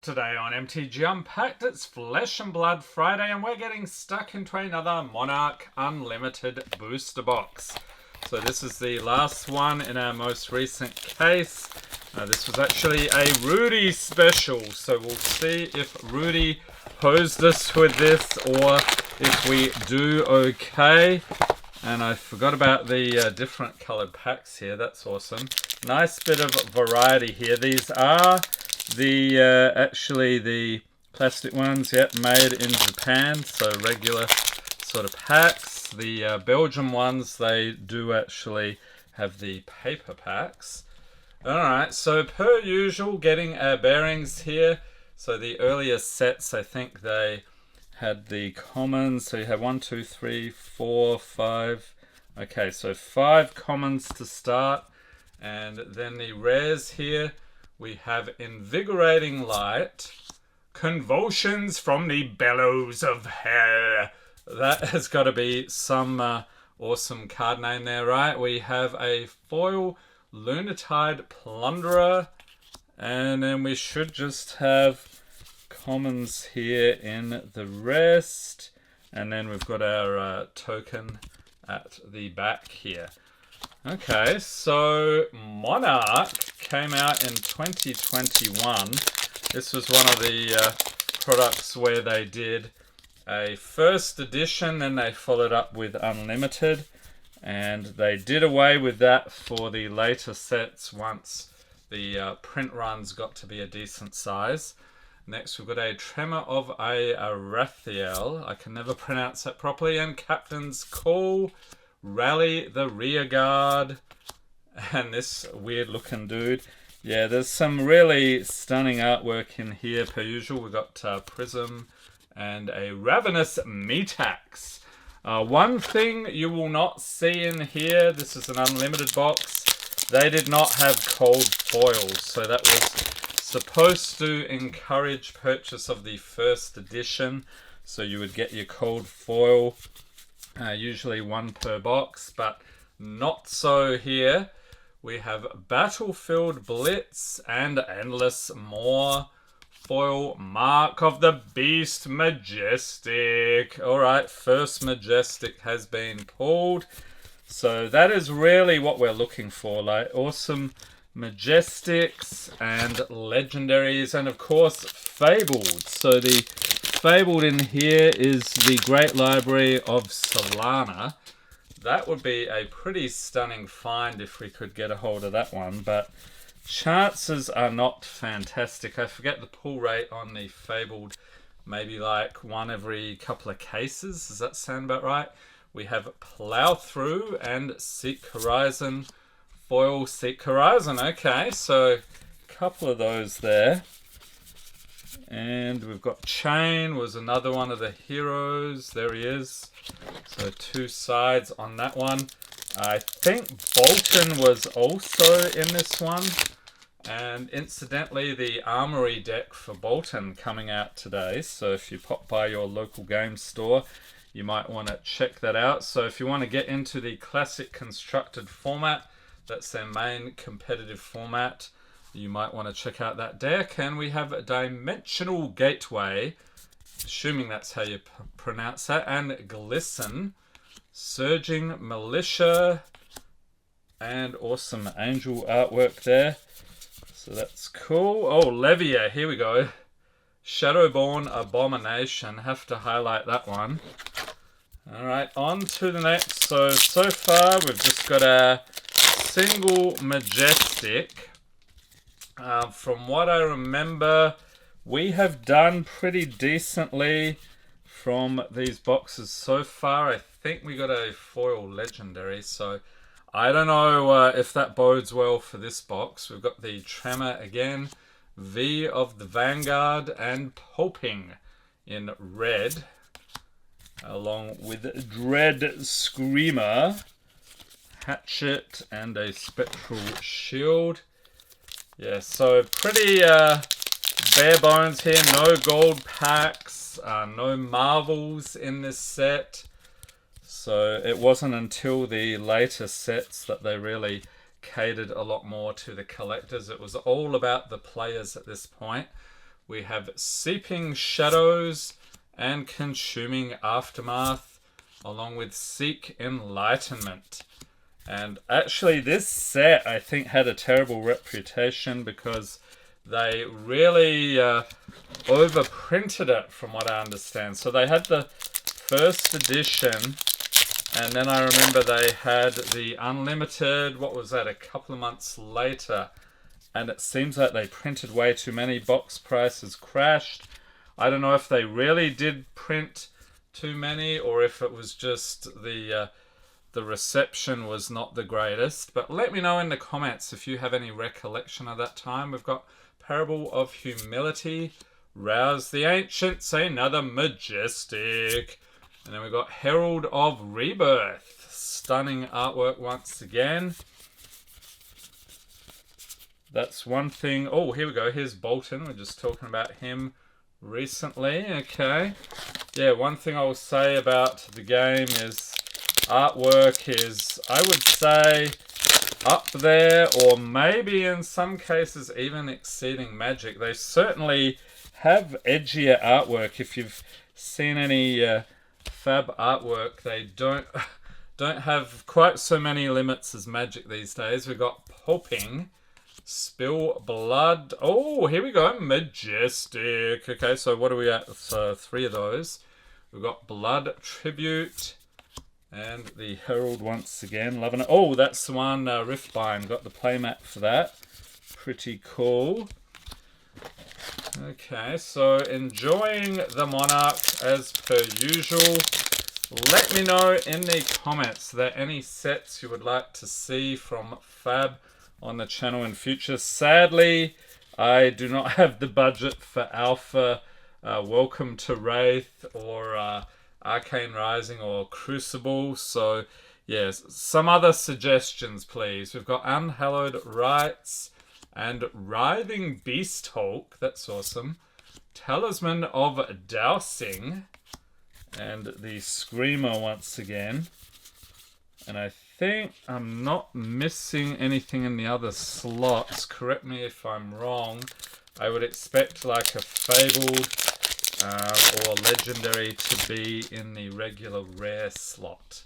Today on MTG Unpacked, it's Flesh and Blood Friday, and we're getting stuck into another Monarch Unlimited booster box. So this is the last one in our most recent case. This was actually a Rudy special, so we'll see if Rudy posed us with this or if we do okay. And I forgot about the different coloured packs here. That's awesome. Nice bit of variety here. These are the actually the plastic ones, yep, made in Japan, so regular sort of packs. The Belgium ones, they do actually have the paper packs. Alright, so per usual, getting our bearings here. So the earlier sets, I think they had the commons, so you have 1, 2, 3, 4, 5. Okay, so 5 commons to start, and then the rares here. We have Invigorating Light, Convulsions from the Bellows of Hell. That has got to be some awesome card name there, right? We have a foil Lunatide Plunderer, and then we should just have commons here in the rest. And then we've got our token at the back here. Okay, so Monarch came out in 2021. This was one of the products where they did a first edition, then they followed up with Unlimited, and they did away with that for the later sets once the print runs got to be a decent size. Next, we've got a Tremor of a Arathiel. I can never pronounce that properly. And Captain's Call, Rally the Rear Guard, and this weird looking dude. Yeah, there's some really stunning artwork in here per usual. We've got Prism and a Ravenous Metax. One thing you will not see in here, this is an unlimited box, they did not have cold foils, so that was supposed to encourage purchase of the first edition, so you would get your cold foil. Usually one per box, but not so here. We have Battlefield Blitz and endless more. Foil Mark of the Beast Majestic. Alright, first Majestic has been pulled. So that is really what we're looking for. Like awesome Majestics and Legendaries, and of course Fabled. So the Fabled in here is the Great Library of Solana. That would be a pretty stunning find if we could get a hold of that one, but chances are not fantastic. I forget the pull rate on the Fabled, maybe like one every couple of cases. Does that sound about right? We have Plow Through and Seek Horizon. Foil Seek Horizon. Okay, so a couple of those there. And we've got Chain was another one of the heroes. There he is. So two sides on that one. I think Bolton was also in this one. And incidentally, the Armory deck for Bolton coming out today. So if you pop by your local game store, you might want to check that out. So if you want to get into the classic constructed format, that's their main competitive format, you might want to check out that deck. And we have a Dimensional Gateway, assuming that's how you pronounce that, and Glisten, Surging Militia, and awesome angel artwork there. So that's cool. Oh, Levia, here we go. Shadowborn Abomination, have to highlight that one. Alright, on to the next. So far we've just got a single Majestic. From what I remember, we have done pretty decently from these boxes so far. I think we got a foil Legendary, so I don't know if that bodes well for this box. We've got the Tremor again, V of the Vanguard, and Pulping in red, along with Dread Screamer, Hatchet, and a Spectral Shield. Yeah, so pretty bare bones here. No gold packs, no marvels in this set. So it wasn't until the later sets that they really catered a lot more to the collectors. It was all about the players at this point. We have Seeping Shadows and Consuming Aftermath, along with Seek Enlightenment. And actually this set, I think, had a terrible reputation because they really overprinted it, from what I understand. So they had the first edition, and then I remember they had the Unlimited, what was that, a couple of months later. And it seems like they printed way too many. Box prices crashed. I don't know if they really did print too many, or if it was just the reception was not the greatest. But let me know in the comments if you have any recollection of that time. We've got Parable of Humility, Rouse the Ancients, another Majestic. And then we've got Herald of Rebirth. Stunning artwork once again. That's one thing. Oh, here we go. Here's Bolton. We're just talking about him recently. Okay. Yeah, one thing I will say about the game is artwork is, I would say, up there, or maybe in some cases even exceeding Magic. They certainly have edgier artwork. If you've seen any Fab artwork, they don't have quite so many limits as Magic these days. We've got Pulping, Spill Blood. Oh, here we go. Majestic. Okay, so what are we at? So 3 of those. We've got Blood Tribute and the Herald once again. Loving it. Oh, that's the one, Riftbind. Got the playmat for that. Pretty cool. Okay, so enjoying the Monarch as per usual. Let me know in the comments, are there any sets you would like to see from Fab on the channel in future? Sadly, I do not have the budget for Alpha, Welcome to Wraith, or Arcane Rising, or Crucible. So, yes, some other suggestions, please. We've got Unhallowed Rites and Writhing Beast Hulk. That's awesome. Talisman of Dowsing and the Screamer once again. And I think I'm not missing anything in the other slots. Correct me if I'm wrong. I would expect like a Fabled or Legendary to be in the regular rare slot.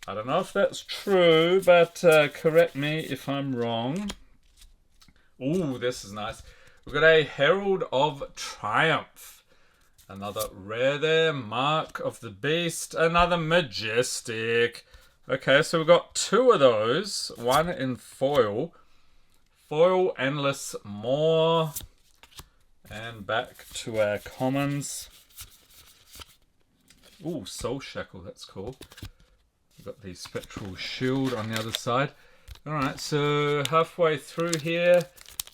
I don't know if that's true, but correct me if I'm wrong. Ooh, this is nice. We've got a Herald of Triumph. Another rare there. Mark of the Beast. Another Majestic. Okay, so we've got 2 of those. One in foil. Foil, Endless More. And back to our commons. Ooh, Soul Shackle. That's cool. We've got the Spectral Shield on the other side. Alright, so halfway through here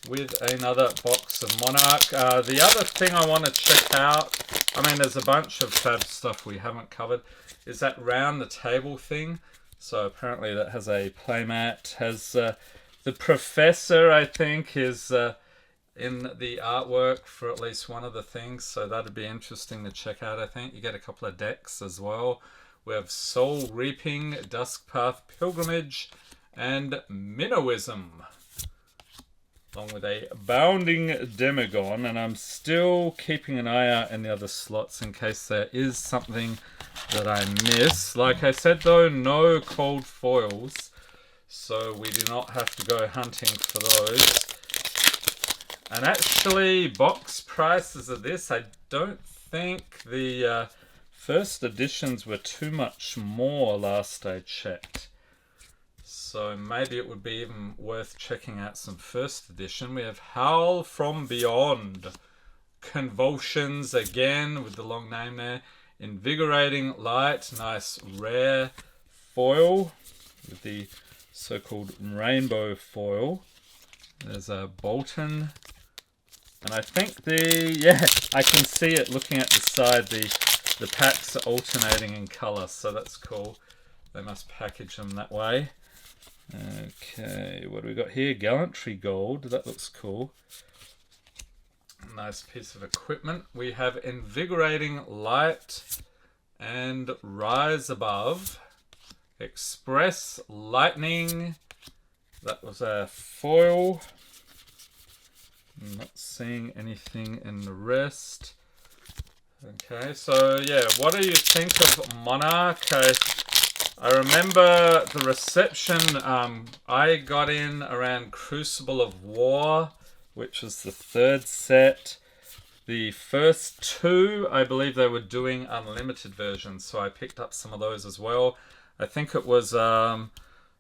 with another box of Monarch. The other thing I want to check out, I mean, there's a bunch of Fab stuff we haven't covered, is that round the table thing. So apparently that has a playmat. Has the Professor, I think, is in the artwork for at least one of the things. So that'd be interesting to check out, I think. You get a couple of decks as well. We have Soul Reaping, Duskpath Pilgrimage, and Minnowism, along with a Bounding Demagon. And I'm still keeping an eye out in the other slots in case there is something that I miss. Like I said though, no cold foils, so we do not have to go hunting for those. And actually, box prices of this, I don't think the first editions were too much more last I checked. So maybe it would be even worth checking out some first edition. We have Howl from Beyond. Convulsions again with the long name there. Invigorating Light, nice rare foil with the so-called rainbow foil. There's a Bolton. And I think I can see it looking at the side. The packs are alternating in colour, so that's cool. They must package them that way. Okay, what do we got here? Gallantry Gold, that looks cool. Nice piece of equipment. We have Invigorating Light and Rise Above. Express Lightning. That was a foil. I'm not seeing anything in the rest. Okay, so yeah, what do you think of Monarch? I remember the reception I got in around Crucible of War, which was the third set. The first two, I believe they were doing unlimited versions, so I picked up some of those as well. I think it was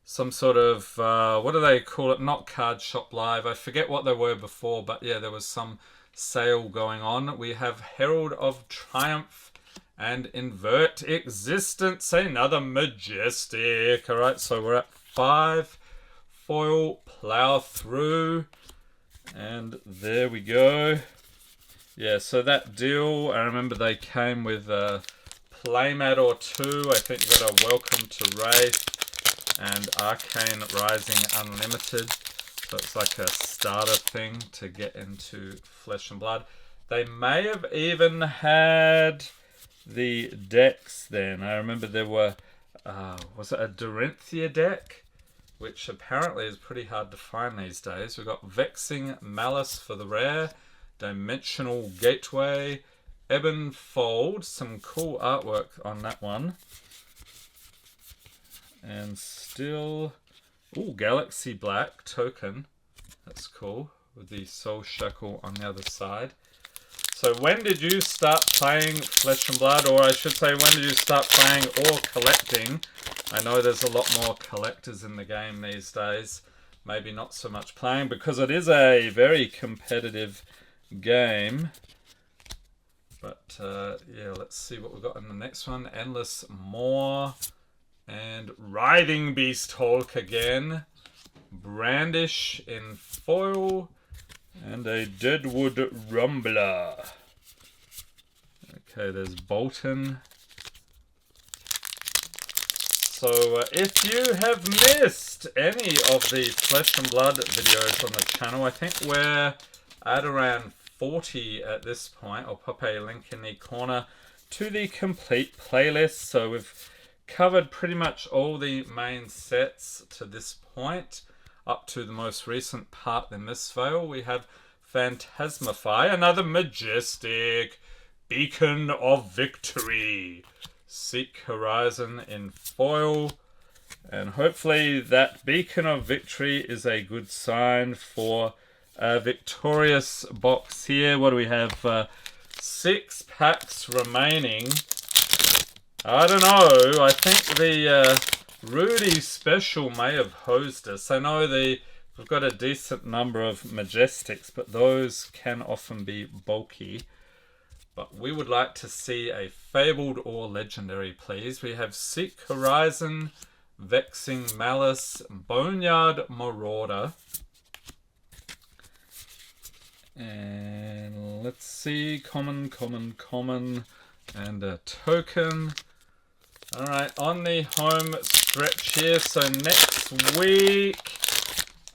some sort of, what do they call it? Not Card Shop Live. I forget what they were before, but yeah, there was some sale going on. We have Herald of Triumph and Invert Existence, another Majestic. All right, so we're at 5. Foil, Plow Through, and there we go. Yeah, so that deal, I remember they came with a playmat or two. I think we got a Welcome to Wraith and Arcane Rising Unlimited. So it's like a starter thing to get into Flesh and Blood. They may have even had the decks then. I remember there were, was it a Dorinthia deck? Which apparently is pretty hard to find these days. We've got Vexing Malice for the rare. Dimensional Gateway, Ebon Fold, some cool artwork on that one. And still, ooh, Galaxy Black token. That's cool, with the Soul Shackle on the other side. So when did you start playing Flesh and Blood? Or I should say, when did you start playing or collecting? I know there's a lot more collectors in the game these days. Maybe not so much playing, because it is a very competitive game. But yeah, let's see what we've got in the next one. Endless Maw and Writhing Beast Hulk again. Brandish in foil and a Deadwood Rumbler. Okay, there's Bolton. So if you have missed any of the Flesh and Blood videos on the channel, I think we're at around 40 at this point. I'll pop a link in the corner to the complete playlist. So we've covered pretty much all the main sets to this point, up to the most recent part in this veil. We have Phantasmify, another Majestic, Beacon of Victory, Seek Horizon in foil, and hopefully that Beacon of Victory is a good sign for a victorious box here. What do we have? 6 packs remaining. I don't know. I think the Rudy special may have hosed us. I know we've got a decent number of Majestics, but those can often be bulky. But we would like to see a Fabled or Legendary, please. We have Seek Horizon, Vexing Malice, Boneyard Marauder. And let's see, common, and a token. Alright, on the home stretch here, so next week,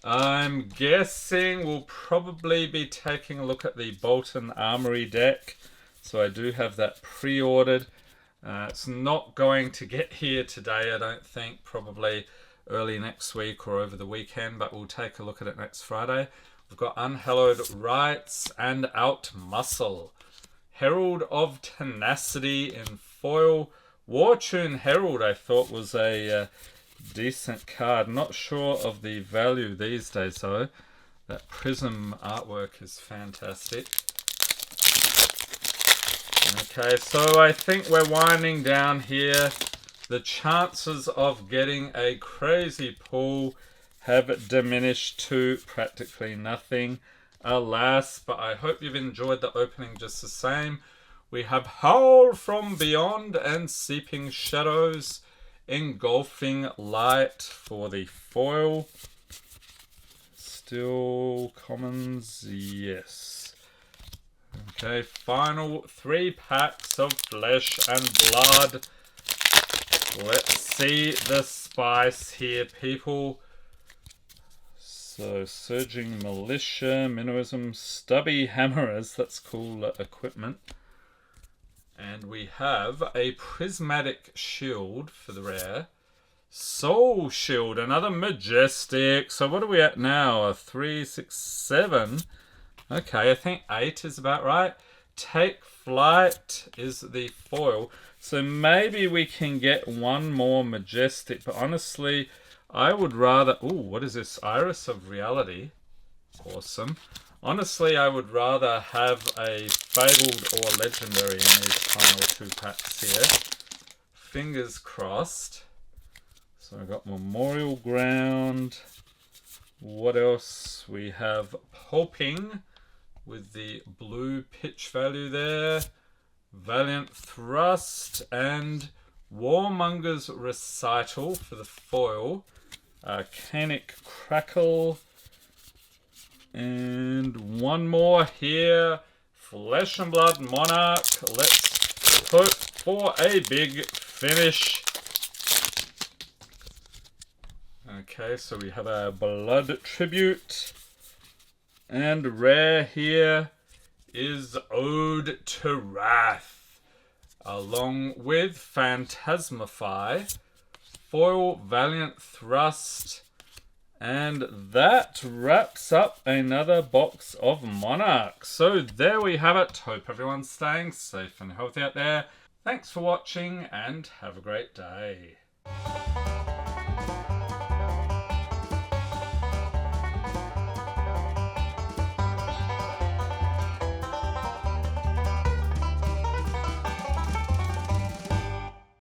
I'm guessing we'll probably be taking a look at the Bolton Armory deck. So I do have that pre-ordered. It's not going to get here today, I don't think, probably early next week or over the weekend, but we'll take a look at it next Friday. We've got Unhallowed Rites and Out Muscle. Herald of Tenacity in foil. Wartune Herald I thought was a decent card. Not sure of the value these days though. That Prism artwork is fantastic. Okay, so I think we're winding down here. The chances of getting a crazy pull have diminished to practically nothing, alas, but I hope you've enjoyed the opening just the same. We have Howl from Beyond and Seeping Shadows, Engulfing Light for the foil. Still commons, yes. Okay, final 3 packs of Flesh and Blood. Let's see the spice here, people. So, Surging Militia, Minnowism, Stubby Hammerers, that's cool equipment. And we have a Prismatic Shield for the rare. Soul Shield, another Majestic. So what are we at now? A 3, 6, 7. Okay, I think 8 is about right. Take Flight is the foil. So maybe we can get one more Majestic. But honestly, I would rather... Ooh, what is this? Iris of Reality. Awesome. Honestly, I would rather have a Fabled or Legendary in these final 2 packs here. Fingers crossed. So I've got Memorial Ground. What else? We have Pulping with the blue pitch value there. Valiant Thrust and Warmonger's Recital for the foil. Arcanic Crackle. And one more here. Flesh and Blood Monarch. Let's hope for a big finish. Okay, so we have our Blood Tribute. And rare here is Ode to Wrath, along with Phantasmify, foil Valiant Thrust, and that wraps up another box of Monarch. So there we have it. Hope everyone's staying safe and healthy out there. Thanks for watching and have a great day.